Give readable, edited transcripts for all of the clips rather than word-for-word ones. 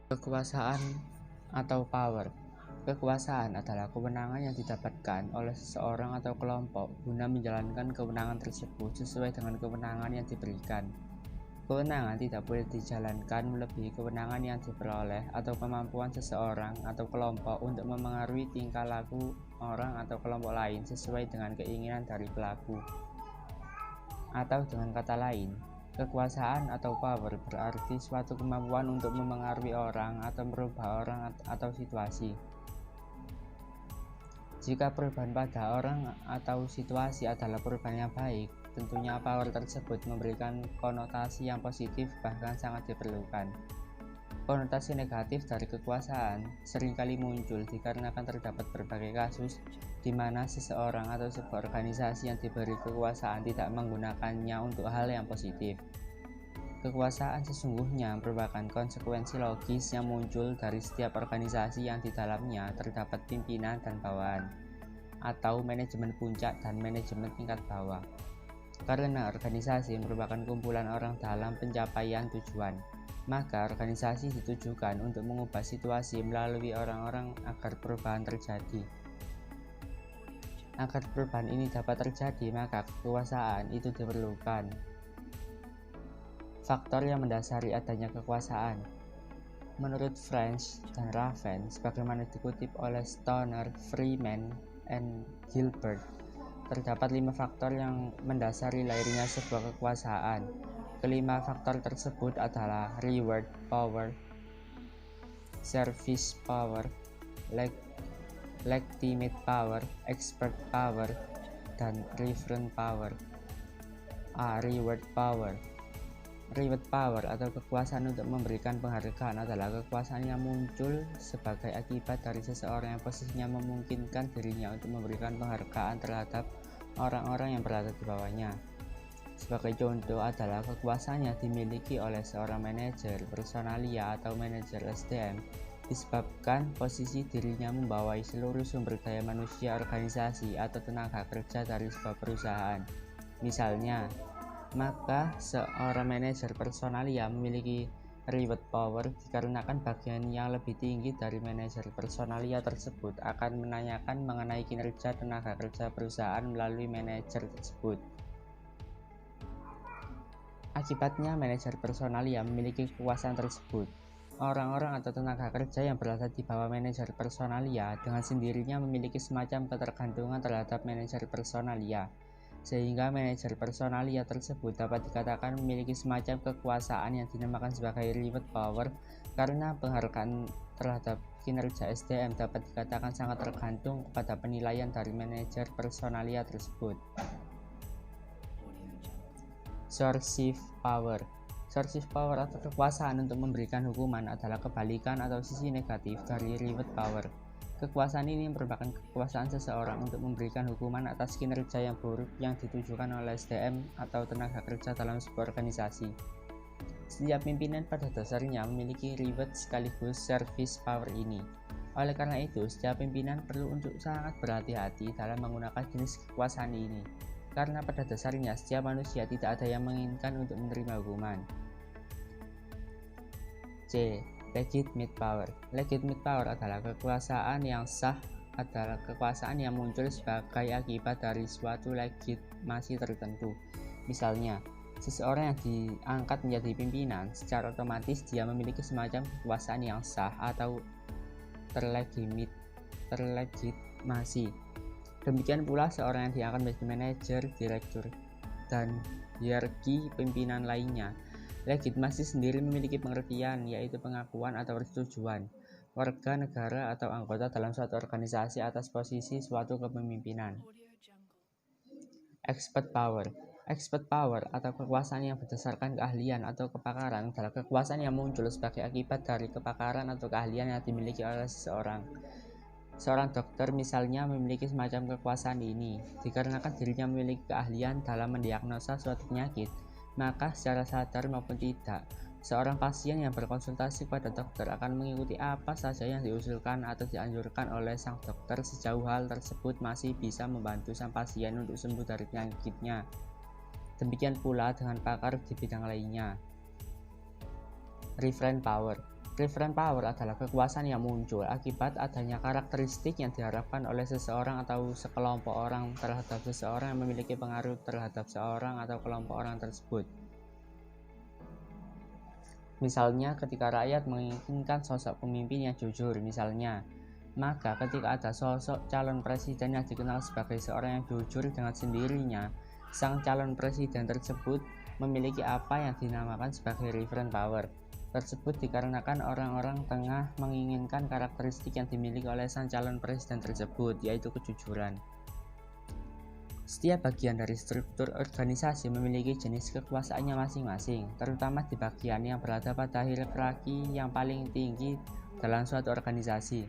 Kekuasaan atau power. Kekuasaan adalah kewenangan yang didapatkan oleh seseorang atau kelompok guna menjalankan kewenangan tersebut sesuai dengan kewenangan yang diberikan. Kewenangan tidak boleh dijalankan melebihi kewenangan yang diperoleh atau kemampuan seseorang atau kelompok untuk memengaruhi tingkah laku orang atau kelompok lain sesuai dengan keinginan dari pelaku. Atau dengan kata lain, kekuasaan atau power berarti suatu kemampuan untuk memengaruhi orang atau merubah orang atau situasi. Jika perubahan pada orang atau situasi adalah perubahan yang baik, tentunya power tersebut memberikan konotasi yang positif bahkan sangat diperlukan. Konotasi negatif dari kekuasaan seringkali muncul dikarenakan terdapat berbagai kasus di mana seseorang atau sebuah organisasi yang diberi kekuasaan tidak menggunakannya untuk hal yang positif. Kekuasaan sesungguhnya merupakan konsekuensi logis yang muncul dari setiap organisasi yang di dalamnya terdapat pimpinan dan bawahan, atau manajemen puncak dan manajemen tingkat bawah. Karena organisasi merupakan kumpulan orang dalam pencapaian tujuan, maka organisasi ditujukan untuk mengubah situasi melalui orang-orang agar perubahan terjadi. Agar perubahan ini dapat terjadi, maka kekuasaan itu diperlukan. Faktor yang mendasari adanya kekuasaan. Menurut French dan Raven, sebagaimana dikutip oleh Stoner, Freeman, and Gilbert, terdapat 5 faktor yang mendasari lahirnya sebuah kekuasaan. Kelima faktor tersebut adalah reward power, service power, legitimate power, expert power, dan referent power. Reward power. Reward power atau kekuasaan untuk memberikan penghargaan adalah kekuasaan yang muncul sebagai akibat dari seseorang yang posisinya memungkinkan dirinya untuk memberikan penghargaan terhadap orang-orang yang berada di bawahnya. Sebagai contoh adalah kekuasaan yang dimiliki oleh seorang manajer personalia atau manajer SDM disebabkan posisi dirinya membawai seluruh sumber daya manusia organisasi atau tenaga kerja dari sebuah perusahaan. Misalnya, maka seorang manajer personalia memiliki reward power dikarenakan bagian yang lebih tinggi dari manajer personalia tersebut akan menanyakan mengenai kinerja tenaga kerja perusahaan melalui manajer tersebut. Akibatnya, manajer personalia memiliki kekuasaan tersebut. Orang-orang atau tenaga kerja yang berada di bawah manajer personalia dengan sendirinya memiliki semacam ketergantungan terhadap manajer personalia, sehingga manajer personalia tersebut dapat dikatakan memiliki semacam kekuasaan yang dinamakan sebagai reward power karena penghargaan terhadap kinerja SDM dapat dikatakan sangat tergantung kepada penilaian dari manajer personalia tersebut. Coercive power. Coercive power atau kekuasaan untuk memberikan hukuman adalah kebalikan atau sisi negatif dari reward power. Kekuasaan ini merupakan kekuasaan seseorang untuk memberikan hukuman atas kinerja yang buruk yang ditujukan oleh SDM atau tenaga kerja dalam sebuah organisasi. Setiap pimpinan pada dasarnya memiliki reward sekaligus service power ini. Oleh karena itu, setiap pimpinan perlu untuk sangat berhati-hati dalam menggunakan jenis kekuasaan ini, karena pada dasarnya setiap manusia tidak ada yang menginginkan untuk menerima hukuman. C. Legitimate power. Legitimate power adalah kekuasaan yang sah, adalah kekuasaan yang muncul sebagai akibat dari suatu legitimasi tertentu. Misalnya, seseorang yang diangkat menjadi pimpinan, secara otomatis dia memiliki semacam kekuasaan yang sah atau terlegitimasi. Demikian pula seorang yang diangkat menjadi manajer, direktur, dan hierarki pimpinan lainnya. Legitimasi sendiri memiliki pengertian, yaitu pengakuan atau persetujuan warga negara atau anggota dalam suatu organisasi atas posisi suatu kepemimpinan. Expert power. Expert power atau kekuasaan yang berdasarkan keahlian atau kepakaran adalah kekuasaan yang muncul sebagai akibat dari kepakaran atau keahlian yang dimiliki oleh seseorang. Seorang dokter misalnya memiliki semacam kekuasaan ini dikarenakan dirinya memiliki keahlian dalam mendiagnosa suatu penyakit. Maka secara sadar maupun tidak, seorang pasien yang berkonsultasi pada dokter akan mengikuti apa saja yang diusulkan atau dianjurkan oleh sang dokter sejauh hal tersebut masih bisa membantu sang pasien untuk sembuh dari penyakitnya. Demikian pula dengan pakar di bidang lainnya. Referent power. Referent power adalah kekuasaan yang muncul akibat adanya karakteristik yang diharapkan oleh seseorang atau sekelompok orang terhadap seseorang yang memiliki pengaruh terhadap seorang atau kelompok orang tersebut. Misalnya ketika rakyat menginginkan sosok pemimpin yang jujur misalnya, maka ketika ada sosok calon presiden yang dikenal sebagai seorang yang jujur, dengan sendirinya sang calon presiden tersebut memiliki apa yang dinamakan sebagai referent power. Tersebut dikarenakan orang-orang tengah menginginkan karakteristik yang dimiliki oleh sang calon presiden tersebut, yaitu kejujuran. Setiap bagian dari struktur organisasi memiliki jenis kekuasaannya masing-masing, terutama di bagian yang berada pada hierarki yang paling tinggi dalam suatu organisasi,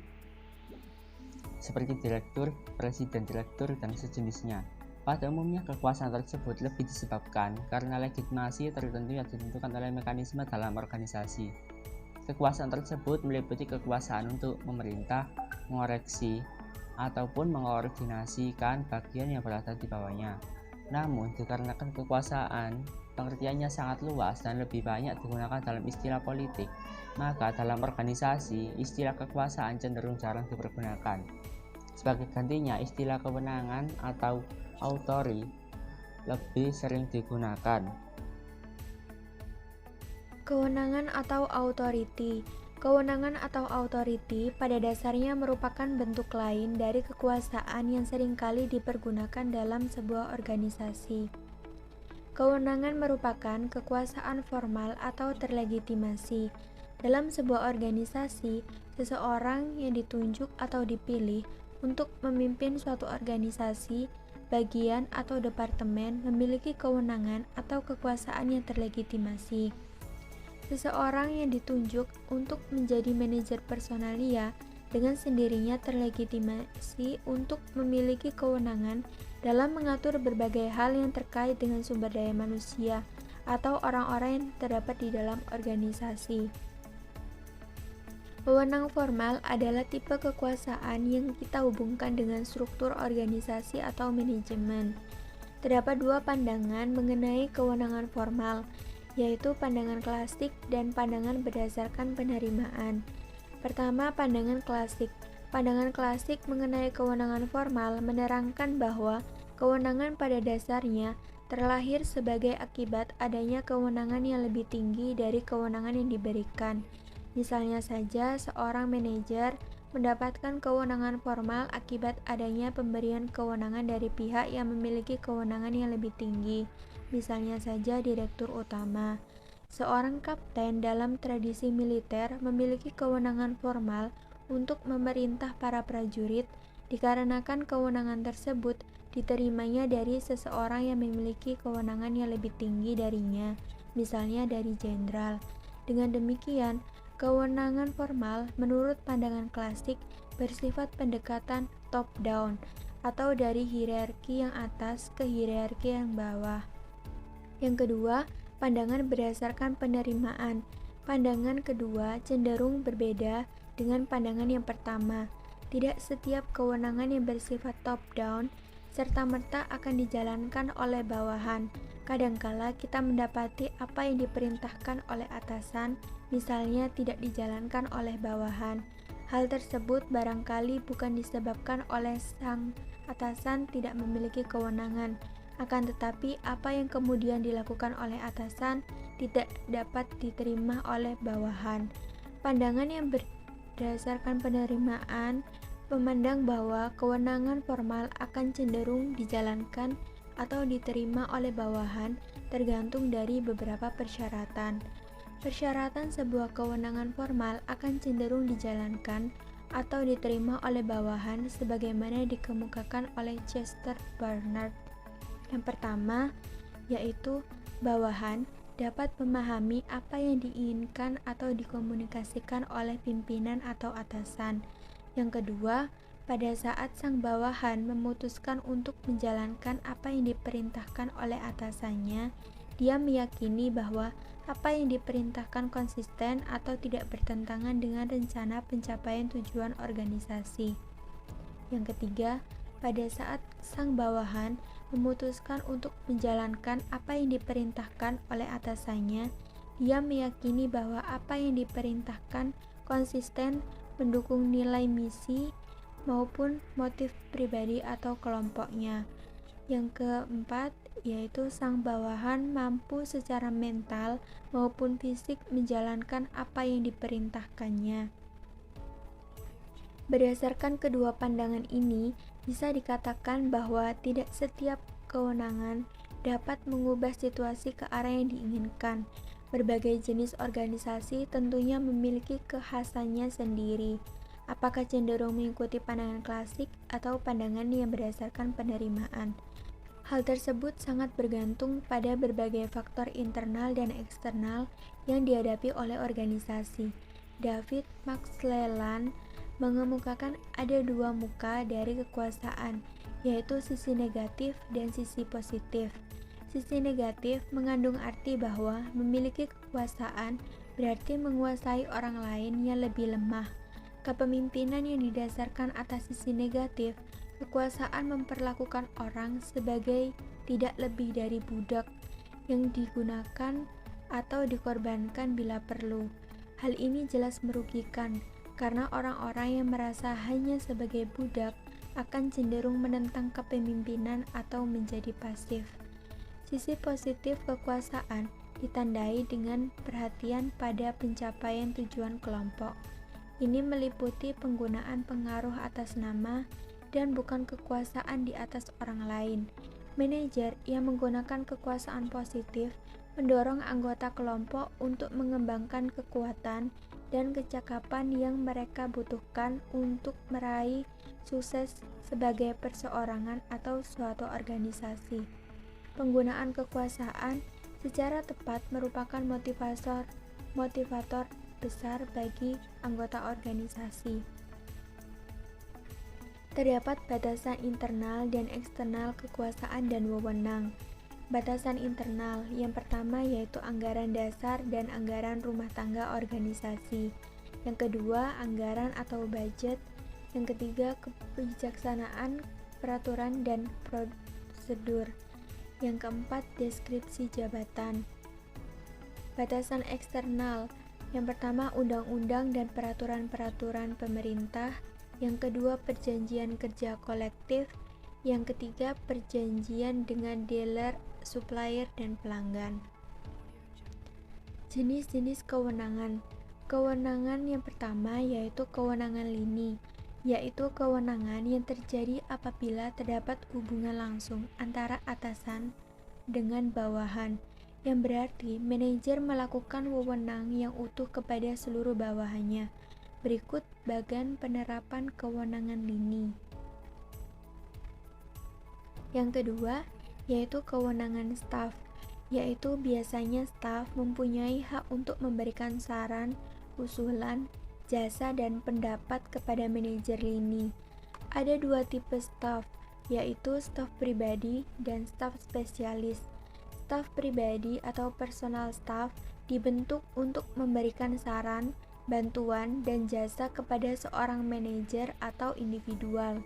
seperti direktur, presiden direktur, dan sejenisnya. Pada umumnya kekuasaan tersebut lebih disebabkan karena legitimasi tertentu yang ditentukan oleh mekanisme dalam organisasi. Kekuasaan tersebut meliputi kekuasaan untuk memerintah, mengoreksi, ataupun mengkoordinasikan bagian yang berada di bawahnya. Namun, dikarenakan kekuasaan pengertiannya sangat luas dan lebih banyak digunakan dalam istilah politik, maka dalam organisasi, istilah kekuasaan cenderung jarang dipergunakan. Sebagai gantinya, istilah kewenangan atau authority lebih sering digunakan. Kewenangan atau authority. Kewenangan atau authority pada dasarnya merupakan bentuk lain dari kekuasaan yang seringkali dipergunakan dalam sebuah organisasi. Kewenangan merupakan kekuasaan formal atau terlegitimasi. Dalam sebuah organisasi, seseorang yang ditunjuk atau dipilih untuk memimpin suatu organisasi, bagian atau departemen memiliki kewenangan atau kekuasaan yang terlegitimasi. Seseorang yang ditunjuk untuk menjadi manajer personalia dengan sendirinya terlegitimasi untuk memiliki kewenangan dalam mengatur berbagai hal yang terkait dengan sumber daya manusia atau orang-orang yang terdapat di dalam organisasi. Wewenang formal adalah tipe kekuasaan yang kita hubungkan dengan struktur organisasi atau manajemen. Terdapat dua pandangan mengenai kewenangan formal, yaitu pandangan klasik dan pandangan berdasarkan penerimaan. Pertama, pandangan klasik. Pandangan klasik mengenai kewenangan formal menerangkan bahwa kewenangan pada dasarnya terlahir sebagai akibat adanya kewenangan yang lebih tinggi dari kewenangan yang diberikan. Misalnya saja, seorang manajer mendapatkan kewenangan formal akibat adanya pemberian kewenangan dari pihak yang memiliki kewenangan yang lebih tinggi, misalnya saja direktur utama. Seorang kapten dalam tradisi militer memiliki kewenangan formal untuk memerintah para prajurit dikarenakan kewenangan tersebut diterimanya dari seseorang yang memiliki kewenangan yang lebih tinggi darinya, misalnya dari jenderal. Dengan demikian, kewenangan formal menurut pandangan klasik bersifat pendekatan top-down atau dari hierarki yang atas ke hierarki yang bawah. Yang kedua, pandangan berdasarkan penerimaan. Pandangan kedua cenderung berbeda dengan pandangan yang pertama. Tidak setiap kewenangan yang bersifat top-down serta-merta akan dijalankan oleh bawahan. Kadangkala kita mendapati apa yang diperintahkan oleh atasan, misalnya tidak dijalankan oleh bawahan. Hal tersebut barangkali bukan disebabkan oleh sang atasan tidak memiliki kewenangan, akan tetapi apa yang kemudian dilakukan oleh atasan tidak dapat diterima oleh bawahan. Pandangan yang berdasarkan penerimaan memandang bahwa kewenangan formal akan cenderung dijalankan atau diterima oleh bawahan tergantung dari beberapa persyaratan. Persyaratan sebuah kewenangan formal akan cenderung dijalankan atau diterima oleh bawahan sebagaimana dikemukakan oleh Chester Barnard. Yang pertama, yaitu bawahan dapat memahami apa yang diinginkan atau dikomunikasikan oleh pimpinan atau atasan. Yang kedua, pada saat sang bawahan memutuskan untuk menjalankan apa yang diperintahkan oleh atasannya, dia meyakini bahwa apa yang diperintahkan konsisten atau tidak bertentangan dengan rencana pencapaian tujuan organisasi. Yang ketiga, pada saat sang bawahan memutuskan untuk menjalankan apa yang diperintahkan oleh atasannya, Ia meyakini bahwa apa yang diperintahkan konsisten mendukung nilai misi maupun motif pribadi atau kelompoknya. Yang keempat, yaitu sang bawahan mampu secara mental maupun fisik menjalankan apa yang diperintahkannya. Berdasarkan kedua pandangan ini, bisa dikatakan bahwa tidak setiap kewenangan dapat mengubah situasi ke arah yang diinginkan. Berbagai jenis organisasi tentunya memiliki kekhasannya sendiri. Apakah cenderung mengikuti pandangan klasik atau pandangan yang berdasarkan penerimaan? Hal tersebut sangat bergantung pada berbagai faktor internal dan eksternal yang dihadapi oleh organisasi. David McClelland mengemukakan ada dua muka dari kekuasaan, yaitu sisi negatif dan sisi positif. Sisi negatif mengandung arti bahwa memiliki kekuasaan berarti menguasai orang lain yang lebih lemah. Kepemimpinan yang didasarkan atas sisi negatif, kekuasaan memperlakukan orang sebagai tidak lebih dari budak yang digunakan atau dikorbankan bila perlu. Hal ini jelas merugikan, karena orang-orang yang merasa hanya sebagai budak akan cenderung menentang kepemimpinan atau menjadi pasif. Sisi positif kekuasaan ditandai dengan perhatian pada pencapaian tujuan kelompok. Ini meliputi penggunaan pengaruh atas nama dan bukan kekuasaan di atas orang lain. Manajer yang menggunakan kekuasaan positif mendorong anggota kelompok untuk mengembangkan kekuatan dan kecakapan yang mereka butuhkan untuk meraih sukses sebagai perseorangan atau suatu organisasi. Penggunaan kekuasaan secara tepat merupakan motivator besar bagi anggota organisasi. Terdapat batasan internal dan eksternal kekuasaan dan wewenang. Batasan internal yang pertama yaitu anggaran dasar dan anggaran rumah tangga organisasi. Yang kedua, anggaran atau budget. Yang ketiga, kebijaksanaan, peraturan dan prosedur. Yang keempat, deskripsi jabatan. Batasan eksternal. Yang pertama, undang-undang dan peraturan-peraturan pemerintah. Yang kedua, perjanjian kerja kolektif. Yang ketiga, perjanjian dengan dealer, supplier, dan pelanggan. Jenis-jenis kewenangan. Kewenangan yang pertama yaitu kewenangan lini, yaitu kewenangan yang terjadi apabila terdapat hubungan langsung antara atasan dengan bawahan, yang berarti manajer melakukan wewenang yang utuh kepada seluruh bawahannya. Berikut bagan penerapan kewenangan lini. Yang kedua, yaitu kewenangan staf, yaitu biasanya staf mempunyai hak untuk memberikan saran, usulan, jasa, dan pendapat kepada manajer lini. Ada dua tipe staf, yaitu staf pribadi dan staf spesialis. Staf pribadi atau personal staff dibentuk untuk memberikan saran, bantuan, dan jasa kepada seorang manajer atau individual.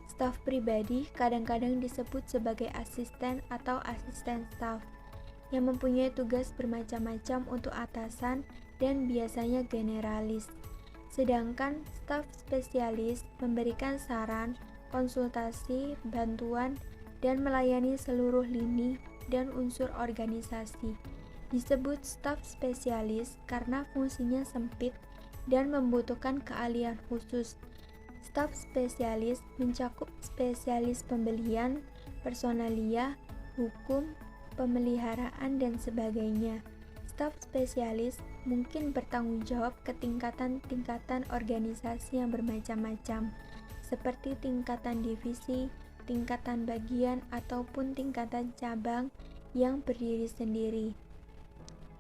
Staf pribadi kadang-kadang disebut sebagai asisten atau asisten staf, yang mempunyai tugas bermacam-macam untuk atasan dan biasanya generalis. Sedangkan staf spesialis memberikan saran, konsultasi, bantuan, dan melayani seluruh lini dan unsur organisasi. Disebut staf spesialis karena fungsinya sempit dan membutuhkan keahlian khusus. Staf spesialis mencakup spesialis pembelian, personalia, hukum, pemeliharaan, dan sebagainya. Staf spesialis mungkin bertanggung jawab ke tingkatan-tingkatan organisasi yang bermacam-macam, seperti tingkatan divisi, tingkatan bagian, ataupun tingkatan cabang yang berdiri sendiri.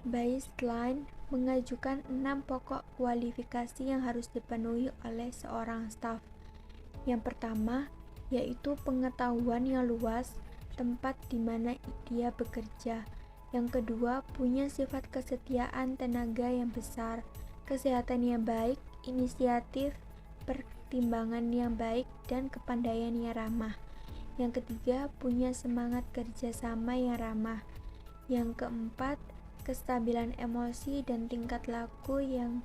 Baseline mengajukan 6 pokok kualifikasi yang harus dipenuhi oleh seorang staf. Yang pertama, yaitu pengetahuan yang luas tempat di mana dia bekerja. Yang kedua, punya sifat kesetiaan tenaga yang besar, kesehatan yang baik, inisiatif, pertimbangan yang baik, dan kepandaian yang ramah. Yang ketiga, punya semangat kerjasama yang ramah. Yang keempat, kestabilan emosi dan tingkat laku yang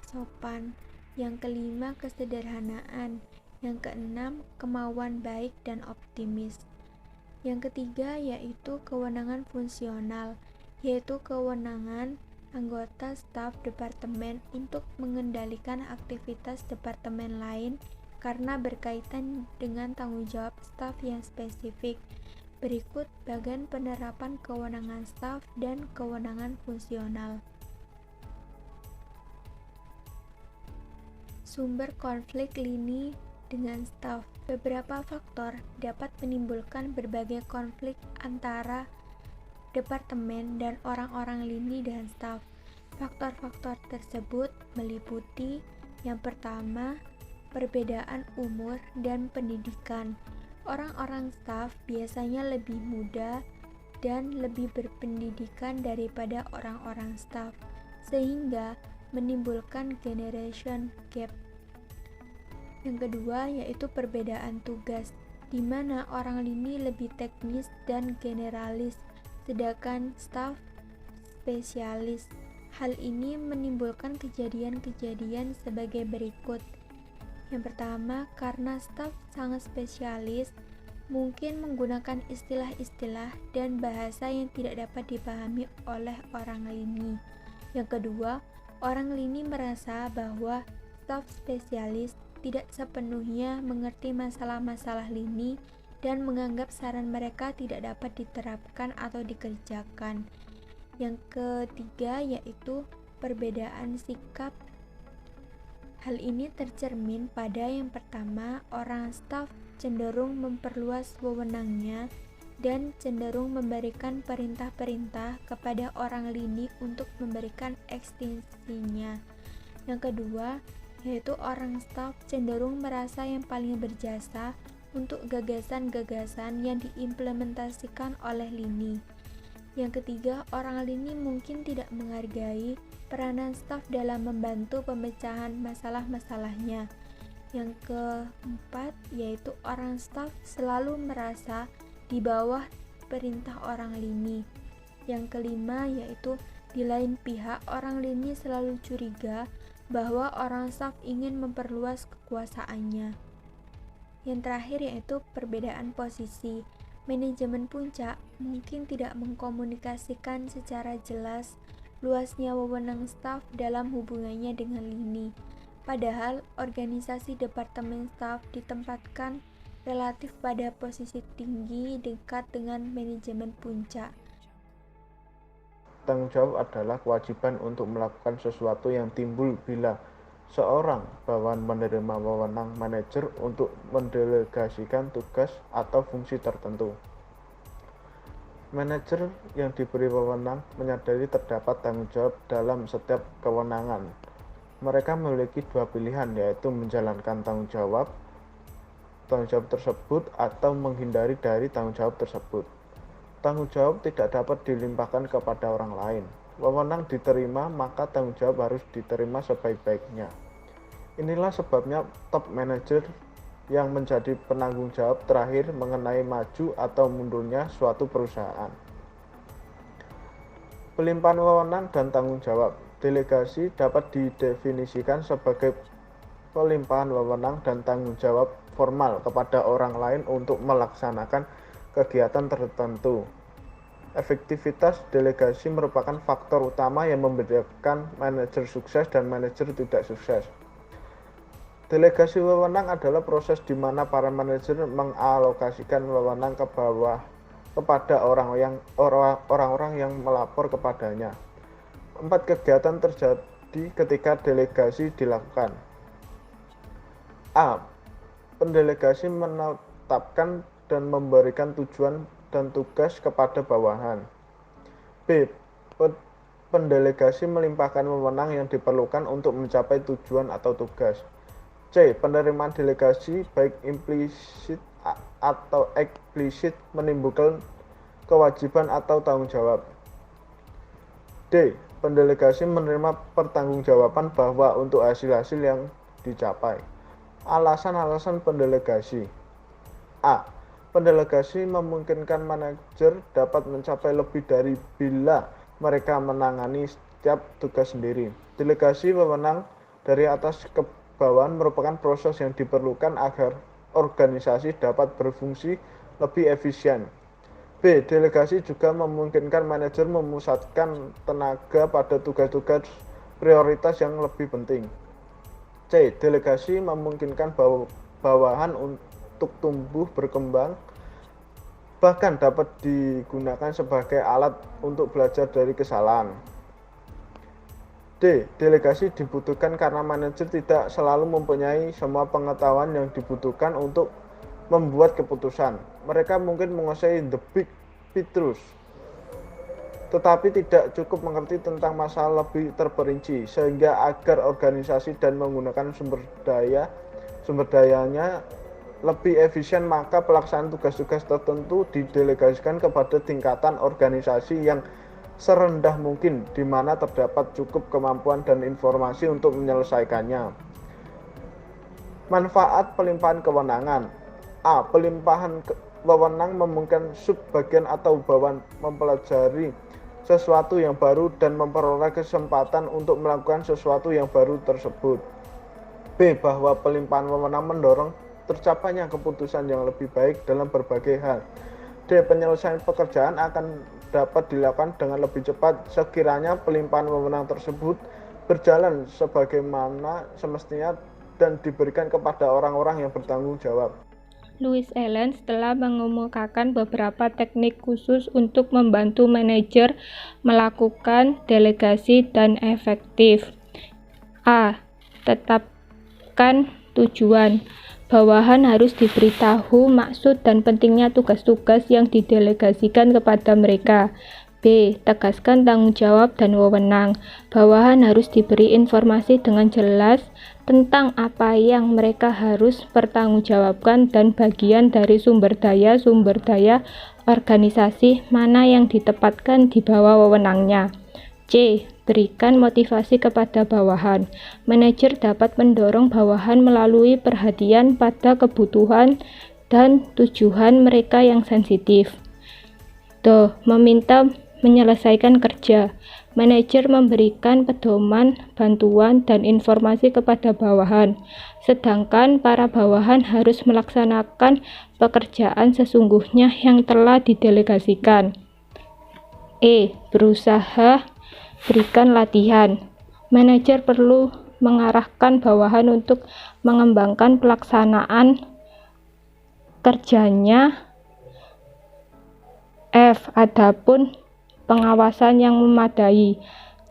sopan. Yang kelima, kesederhanaan. Yang keenam, kemauan baik dan optimis. Yang ketiga yaitu kewenangan fungsional, yaitu kewenangan anggota staf departemen untuk mengendalikan aktivitas departemen lain karena berkaitan dengan tanggung jawab staf yang spesifik. Berikut bagian penerapan kewenangan staf dan kewenangan fungsional. Sumber konflik lini dengan staf. Beberapa faktor dapat menimbulkan berbagai konflik antara departemen dan orang-orang lini dan staf. Faktor-faktor tersebut meliputi yang pertama, perbedaan umur dan pendidikan. Orang-orang staf biasanya lebih muda dan lebih berpendidikan daripada orang-orang staf, sehingga menimbulkan generation gap. Yang kedua yaitu perbedaan tugas, di mana orang lini lebih teknis dan generalis, sedangkan staf spesialis. Hal ini menimbulkan kejadian-kejadian sebagai berikut. Yang pertama, karena staf sangat spesialis, mungkin menggunakan istilah-istilah dan bahasa yang tidak dapat dipahami oleh orang lini. Yang kedua, orang lini merasa bahwa staf spesialis tidak sepenuhnya mengerti masalah-masalah lini dan menganggap saran mereka tidak dapat diterapkan atau dikerjakan. Yang ketiga yaitu perbedaan sikap. Hal ini tercermin pada yang pertama, orang staf cenderung memperluas wewenangnya dan cenderung memberikan perintah-perintah kepada orang lini untuk memberikan ekstensinya. Yang kedua, yaitu orang staf cenderung merasa yang paling berjasa untuk gagasan-gagasan yang diimplementasikan oleh lini. Yang ketiga, orang lini mungkin tidak menghargai peranan staf dalam membantu pemecahan masalah-masalahnya. Yang keempat, yaitu orang staf selalu merasa di bawah perintah orang lini. Yang kelima, yaitu di lain pihak orang lini selalu curiga bahwa orang staf ingin memperluas kekuasaannya. Yang terakhir yaitu perbedaan posisi. Manajemen puncak mungkin tidak mengkomunikasikan secara jelas luasnya wewenang staf dalam hubungannya dengan lini. Padahal organisasi departemen staf ditempatkan relatif pada posisi tinggi dekat dengan manajemen puncak. Tanggung jawab adalah kewajiban untuk melakukan sesuatu yang timbul bila seorang bawahan menerima wewenang manajer untuk mendelegasikan tugas atau fungsi tertentu. Manajer yang diberi wewenang menyadari terdapat tanggung jawab dalam setiap kewenangan. Mereka memiliki dua pilihan, yaitu menjalankan tanggung jawab tersebut atau menghindari dari tanggung jawab tersebut. Tanggung jawab tidak dapat dilimpahkan kepada orang lain. Wewenang diterima, maka tanggung jawab harus diterima sebaik-baiknya. Inilah sebabnya top manager yang menjadi penanggung jawab terakhir mengenai maju atau mundurnya suatu perusahaan. Pelimpahan wewenang dan tanggung jawab. Delegasi dapat didefinisikan sebagai pelimpahan wewenang dan tanggung jawab formal kepada orang lain untuk melaksanakan kegiatan tertentu. Efektivitas delegasi merupakan faktor utama yang membedakan manajer sukses dan manajer tidak sukses. Delegasi wewenang adalah proses di mana para manajer mengalokasikan wewenang kepada orang-orang yang melapor kepadanya. 4 kegiatan terjadi ketika delegasi dilakukan. A. Pendelegasi menetapkan dan memberikan tujuan dan tugas kepada bawahan. B. Pendelegasi melimpahkan wewenang yang diperlukan untuk mencapai tujuan atau tugas. C. Penerimaan delegasi baik implisit atau eksplisit menimbulkan kewajiban atau tanggung jawab. D. Pendelegasi menerima pertanggungjawaban bahwa untuk hasil-hasil yang dicapai. Alasan-alasan pendelegasi. A. Pendelegasi memungkinkan manajer dapat mencapai lebih dari bila mereka menangani setiap tugas sendiri. Delegasi wewenang dari atas ke bawah merupakan proses yang diperlukan agar organisasi dapat berfungsi lebih efisien. B. Delegasi juga memungkinkan manajer memusatkan tenaga pada tugas-tugas prioritas yang lebih penting. C. Delegasi memungkinkan bawahan untuk tumbuh berkembang, bahkan dapat digunakan sebagai alat untuk belajar dari kesalahan. D. Delegasi dibutuhkan karena manajer tidak selalu mempunyai semua pengetahuan yang dibutuhkan untuk membuat keputusan. Mereka mungkin menguasai the big picture, tetapi tidak cukup mengerti tentang masalah lebih terperinci, sehingga agar organisasi dan menggunakan sumber dayanya lebih efisien, maka pelaksanaan tugas-tugas tertentu didelegasikan kepada tingkatan organisasi yang serendah mungkin, di mana terdapat cukup kemampuan dan informasi untuk menyelesaikannya. Manfaat pelimpahan kewenangan. A. Pelimpahan wewenang memungkinkan subbagian atau bawahan mempelajari sesuatu yang baru dan memperoleh kesempatan untuk melakukan sesuatu yang baru tersebut. B. Bahwa pelimpahan wewenang mendorong tercapainya keputusan yang lebih baik dalam berbagai hal. D. Penyelesaian pekerjaan akan dapat dilakukan dengan lebih cepat sekiranya pelimpahan wewenang tersebut berjalan sebagaimana semestinya dan diberikan kepada orang-orang yang bertanggung jawab. Louis Allen telah mengemukakan beberapa teknik khusus untuk membantu manajer melakukan delegasi dan efektif. A. Tetapkan tujuan. Bawahan harus diberitahu maksud dan pentingnya tugas-tugas yang didelegasikan kepada mereka. B. Tegaskan tanggung jawab dan wewenang. Bawahan harus diberi informasi dengan jelas tentang apa yang mereka harus pertanggungjawabkan dan bagian dari sumber daya organisasi mana yang ditempatkan di bawah wewenangnya. C. Berikan motivasi kepada bawahan. Manajer dapat mendorong bawahan melalui perhatian pada kebutuhan dan tujuan mereka yang sensitif. D. Meminta menyelesaikan kerja. Manajer memberikan pedoman, bantuan, dan informasi kepada bawahan, sedangkan para bawahan harus melaksanakan pekerjaan sesungguhnya yang telah didelegasikan. E. Berusaha berikan latihan. Manajer perlu mengarahkan bawahan untuk mengembangkan pelaksanaan kerjanya. F. Adapun pengawasan yang memadai.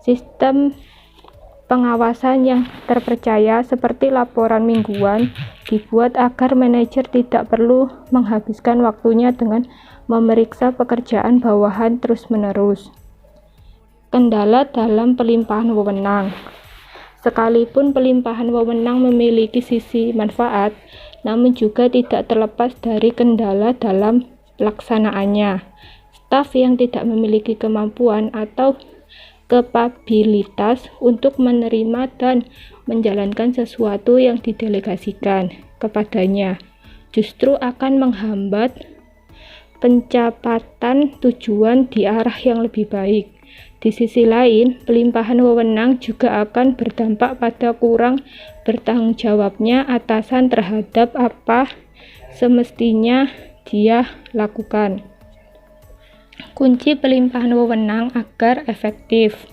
Sistem pengawasan yang terpercaya seperti laporan mingguan dibuat agar manajer tidak perlu menghabiskan waktunya dengan memeriksa pekerjaan bawahan terus-menerus. Kendala dalam pelimpahan wewenang. Sekalipun pelimpahan wewenang memiliki sisi manfaat, namun juga tidak terlepas dari kendala dalam pelaksanaannya. Staf yang tidak memiliki kemampuan atau kapabilitas untuk menerima dan menjalankan sesuatu yang didelegasikan kepadanya justru akan menghambat pencapaian tujuan di arah yang lebih baik. Di sisi lain, pelimpahan wewenang juga akan berdampak pada kurang bertanggung jawabnya atasan terhadap apa semestinya dia lakukan. Kunci pelimpahan wewenang agar efektif.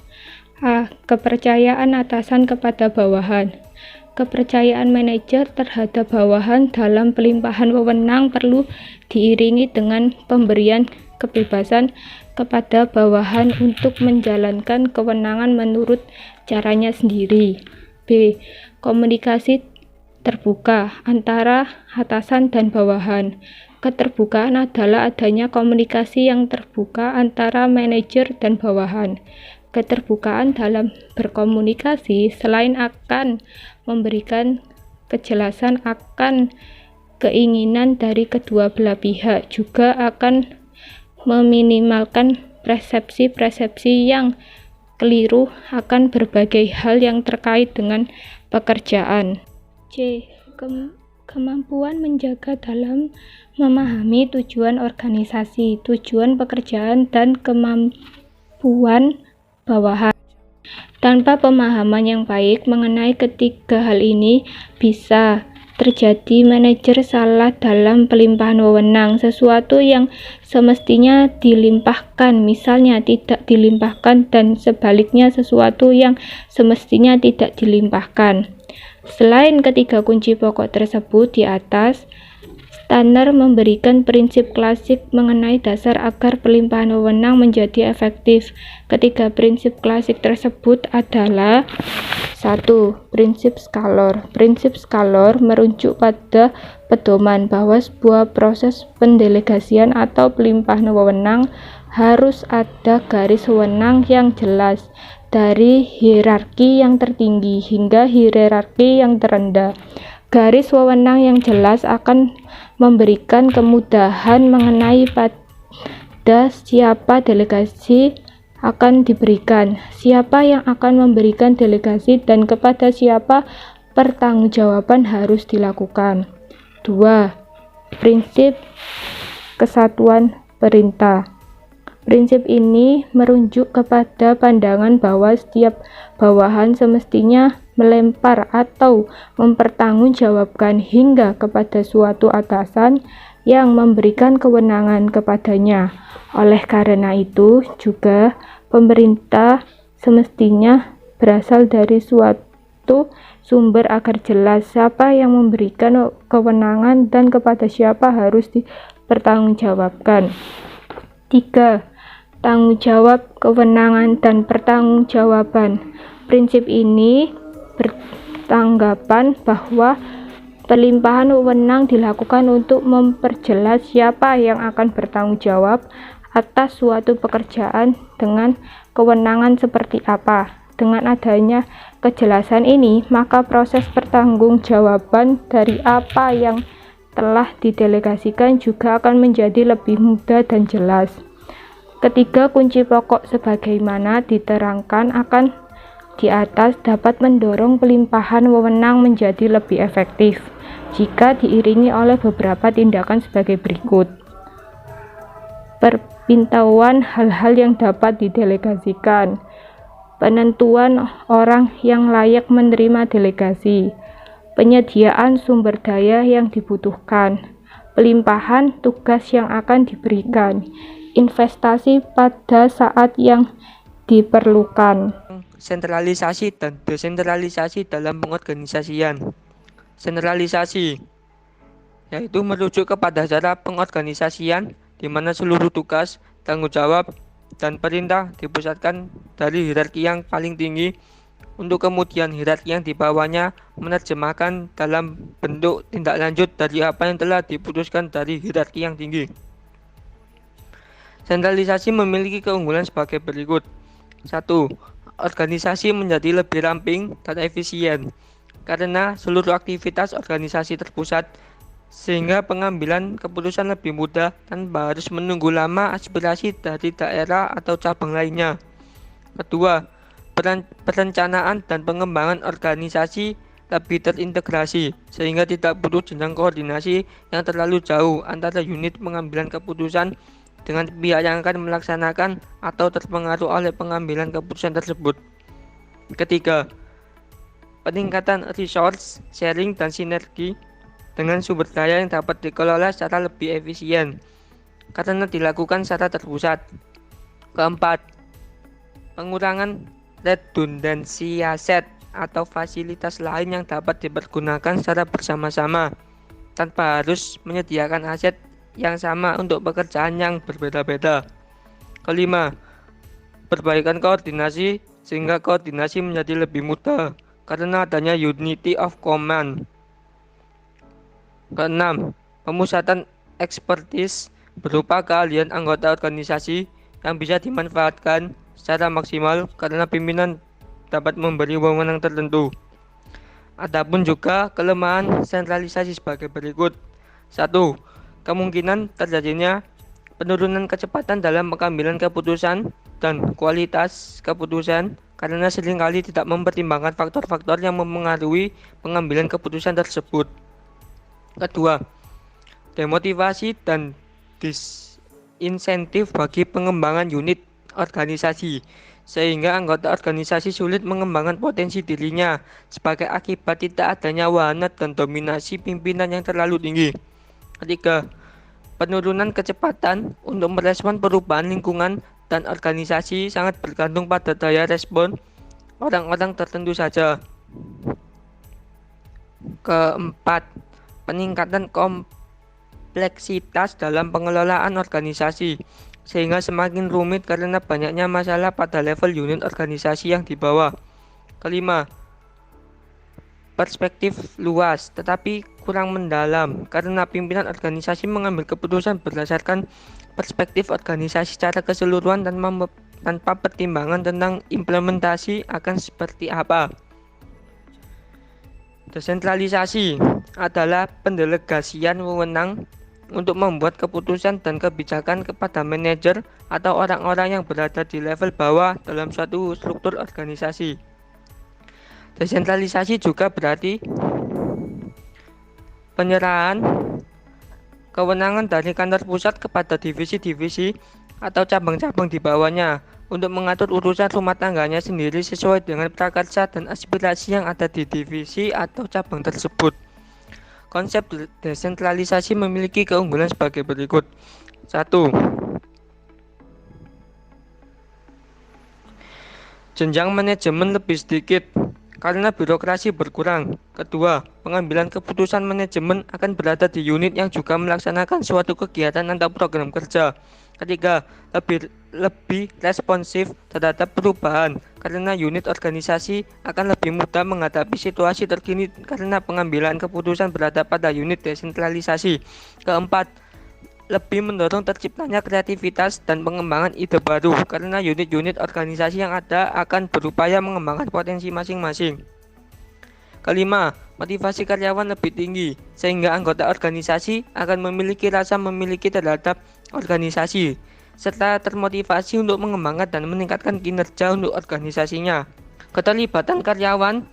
A. Kepercayaan atasan kepada bawahan. Kepercayaan manajer terhadap bawahan dalam pelimpahan wewenang perlu diiringi dengan pemberian kebebasan kepada bawahan untuk menjalankan kewenangan menurut caranya sendiri. B. Komunikasi terbuka antara atasan dan bawahan. Keterbukaan adalah adanya komunikasi yang terbuka antara manajer dan bawahan. Keterbukaan dalam berkomunikasi selain akan memberikan kejelasan akan keinginan dari kedua belah pihak, juga akan meminimalkan persepsi-persepsi yang keliru akan berbagai hal yang terkait dengan pekerjaan. C. Kemampuan menjaga dalam memahami tujuan organisasi, tujuan pekerjaan, dan kemampuan bawahan. Tanpa pemahaman yang baik mengenai ketiga hal ini, bisa terjadi manajer salah dalam pelimpahan wewenang. Sesuatu yang semestinya dilimpahkan, misalnya tidak dilimpahkan, dan sebaliknya sesuatu yang semestinya tidak dilimpahkan. Selain ketiga kunci pokok tersebut di atas, Tanner memberikan prinsip klasik mengenai dasar agar pelimpahan wewenang menjadi efektif. Ketiga prinsip klasik tersebut adalah: 1. Prinsip Skalor. Prinsip Skalor merujuk pada pedoman bahwa sebuah proses pendelegasian atau pelimpahan wewenang harus ada garis wewenang yang jelas, dari hierarki yang tertinggi hingga hierarki yang terendah. Garis wewenang yang jelas akan memberikan kemudahan mengenai pada siapa delegasi akan diberikan, siapa yang akan memberikan delegasi, dan kepada siapa pertanggungjawaban harus dilakukan. 2. Prinsip kesatuan perintah. Prinsip ini merujuk kepada pandangan bahwa setiap bawahan semestinya melempar atau mempertanggungjawabkan hingga kepada suatu atasan yang memberikan kewenangan kepadanya. Oleh karena itu, juga pemerintah semestinya berasal dari suatu sumber agar jelas siapa yang memberikan kewenangan dan kepada siapa harus dipertanggungjawabkan. 3. Tanggung jawab, kewenangan, dan pertanggungjawaban. Prinsip ini bertanggapan bahwa pelimpahan wewenang dilakukan untuk memperjelas siapa yang akan bertanggung jawab atas suatu pekerjaan dengan kewenangan seperti apa. Dengan adanya kejelasan ini, maka proses pertanggungjawaban dari apa yang telah didelegasikan juga akan menjadi lebih mudah dan jelas. Ketiga kunci pokok sebagaimana diterangkan akan di atas dapat mendorong pelimpahan wewenang menjadi lebih efektif jika diiringi oleh beberapa tindakan sebagai berikut. Perpintahuan hal-hal yang dapat didelegasikan, penentuan orang yang layak menerima delegasi, penyediaan sumber daya yang dibutuhkan, pelimpahan tugas yang akan diberikan, investasi pada saat yang diperlukan. Sentralisasi dan desentralisasi dalam pengorganisasian. Sentralisasi yaitu merujuk kepada cara pengorganisasian di mana seluruh tugas, tanggung jawab, dan perintah dipusatkan dari hierarki yang paling tinggi untuk kemudian hierarki yang di bawahnya menerjemahkan dalam bentuk tindak lanjut dari apa yang telah diputuskan dari hierarki yang tinggi. Sentralisasi memiliki keunggulan sebagai berikut. 1. Organisasi menjadi lebih ramping dan efisien karena seluruh aktivitas organisasi terpusat, sehingga pengambilan keputusan lebih mudah tanpa harus menunggu lama aspirasi dari daerah atau cabang lainnya. Kedua, perencanaan dan pengembangan organisasi lebih terintegrasi, sehingga tidak butuh jenjang koordinasi yang terlalu jauh antara unit pengambilan keputusan dengan pihak yang akan melaksanakan atau terpengaruh oleh pengambilan keputusan tersebut. Ketiga, peningkatan resource sharing dan sinergi dengan sumber daya yang dapat dikelola secara lebih efisien karena dilakukan secara terpusat. Keempat, pengurangan redundansi aset atau fasilitas lain yang dapat dipergunakan secara bersama-sama tanpa harus menyediakan aset yang sama untuk pekerjaan yang berbeda-beda. Kelima, perbaikan koordinasi sehingga koordinasi menjadi lebih mudah karena adanya unity of command. Keenam, pemusatan expertise berupa keahlian anggota organisasi yang bisa dimanfaatkan secara maksimal karena pimpinan dapat memberi wewenang tertentu. Adapun juga kelemahan sentralisasi sebagai berikut. 1. Kemungkinan terjadinya penurunan kecepatan dalam pengambilan keputusan dan kualitas keputusan karena seringkali tidak mempertimbangkan faktor-faktor yang mempengaruhi pengambilan keputusan tersebut. Kedua, demotivasi dan disinsentif bagi pengembangan unit organisasi sehingga anggota organisasi sulit mengembangkan potensi dirinya sebagai akibat tidak adanya wahana dan dominasi pimpinan yang terlalu tinggi. Ketiga, penurunan kecepatan untuk merespon perubahan lingkungan dan organisasi sangat bergantung pada daya respon orang-orang tertentu saja. Keempat, peningkatan kompleksitas dalam pengelolaan organisasi, sehingga semakin rumit karena banyaknya masalah pada level unit organisasi yang di bawah. Kelima, perspektif luas tetapi kurang mendalam karena pimpinan organisasi mengambil keputusan berdasarkan perspektif organisasi secara keseluruhan tanpa pertimbangan tentang implementasi akan seperti apa. Desentralisasi adalah pendelegasian wewenang untuk membuat keputusan dan kebijakan kepada manajer atau orang-orang yang berada di level bawah dalam suatu struktur organisasi. Desentralisasi juga berarti penyerahan kewenangan dari kantor pusat kepada divisi-divisi atau cabang-cabang di bawahnya untuk mengatur urusan rumah tangganya sendiri sesuai dengan prakarsa dan aspirasi yang ada di divisi atau cabang tersebut. Konsep desentralisasi memiliki keunggulan sebagai berikut. 1. Jenjang manajemen lebih sedikit karena birokrasi berkurang. Kedua, pengambilan keputusan manajemen akan berada di unit yang juga melaksanakan suatu kegiatan atau program kerja. Ketiga, lebih responsif terhadap perubahan karena unit organisasi akan lebih mudah menghadapi situasi terkini karena pengambilan keputusan berada pada unit desentralisasi. Keempat, lebih mendorong terciptanya kreativitas dan pengembangan ide baru karena unit-unit organisasi yang ada akan berupaya mengembangkan potensi masing-masing. Kelima, motivasi karyawan lebih tinggi sehingga anggota organisasi akan memiliki rasa memiliki terhadap organisasi serta termotivasi untuk mengembangkan dan meningkatkan kinerja untuk organisasinya. Keterlibatan karyawan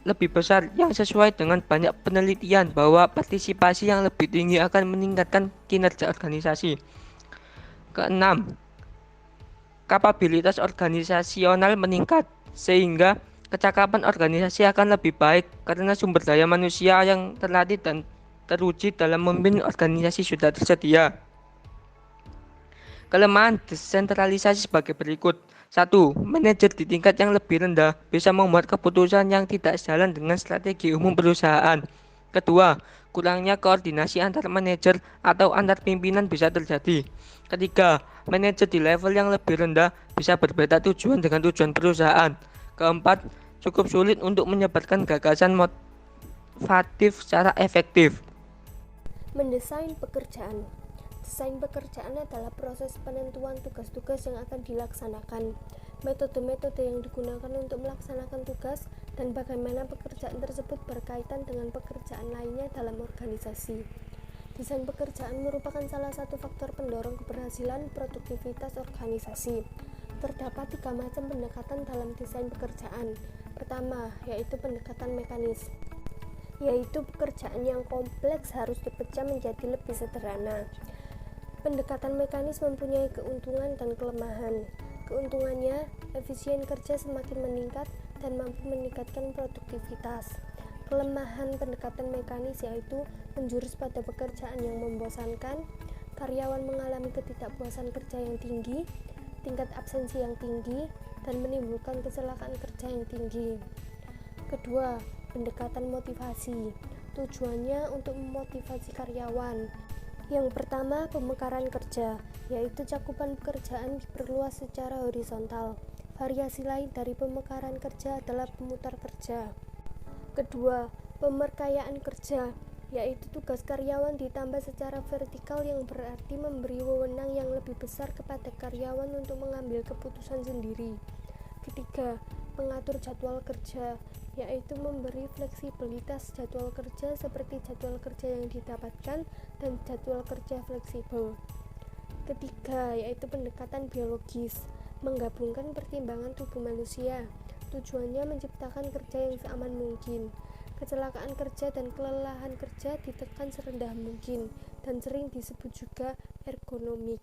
lebih besar yang sesuai dengan banyak penelitian bahwa partisipasi yang lebih tinggi akan meningkatkan kinerja organisasi. Keenam, kapabilitas organisasional meningkat sehingga kecakapan organisasi akan lebih baik karena sumber daya manusia yang terlatih dan teruji dalam memimpin organisasi sudah tersedia. Kelemahan desentralisasi sebagai berikut. 1. Manajer di tingkat yang lebih rendah bisa membuat keputusan yang tidak sejalan dengan strategi umum perusahaan. Kedua, kurangnya koordinasi antar manajer atau antar pimpinan bisa terjadi. Ketiga, manajer di level yang lebih rendah bisa berbeda tujuan dengan tujuan perusahaan. Keempat, cukup sulit untuk menyebarkan gagasan motivatif secara efektif. Mendesain pekerjaan. Desain pekerjaan adalah proses penentuan tugas-tugas yang akan dilaksanakan, metode-metode yang digunakan untuk melaksanakan tugas, dan bagaimana pekerjaan tersebut berkaitan dengan pekerjaan lainnya dalam organisasi. Desain pekerjaan merupakan salah satu faktor pendorong keberhasilan produktivitas organisasi. Terdapat 3 macam pendekatan dalam desain pekerjaan. Pertama, yaitu pendekatan mekanis, yaitu pekerjaan yang kompleks harus dipecah menjadi lebih sederhana. Pendekatan mekanis mempunyai keuntungan dan kelemahan. Keuntungannya, efisien kerja semakin meningkat dan mampu meningkatkan produktivitas. Kelemahan pendekatan mekanis yaitu menjurus pada pekerjaan yang membosankan, karyawan mengalami ketidakpuasan kerja yang tinggi, tingkat absensi yang tinggi, dan menimbulkan kecelakaan kerja yang tinggi. Kedua, pendekatan motivasi. Tujuannya untuk memotivasi karyawan. Yang pertama, pemekaran kerja, yaitu cakupan pekerjaan diperluas secara horizontal. Variasi lain dari pemekaran kerja adalah pemutar kerja. Kedua, pemerkayaan kerja, yaitu tugas karyawan ditambah secara vertikal yang berarti memberi wewenang yang lebih besar kepada karyawan untuk mengambil keputusan sendiri. Ketiga, mengatur jadwal kerja, yaitu memberi fleksibilitas jadwal kerja seperti jadwal kerja yang didapatkan dan jadwal kerja fleksibel. Ketiga, yaitu pendekatan biologis, menggabungkan pertimbangan tubuh manusia. Tujuannya menciptakan kerja yang seaman mungkin. Kecelakaan kerja dan kelelahan kerja ditekan serendah mungkin dan sering disebut juga ergonomik.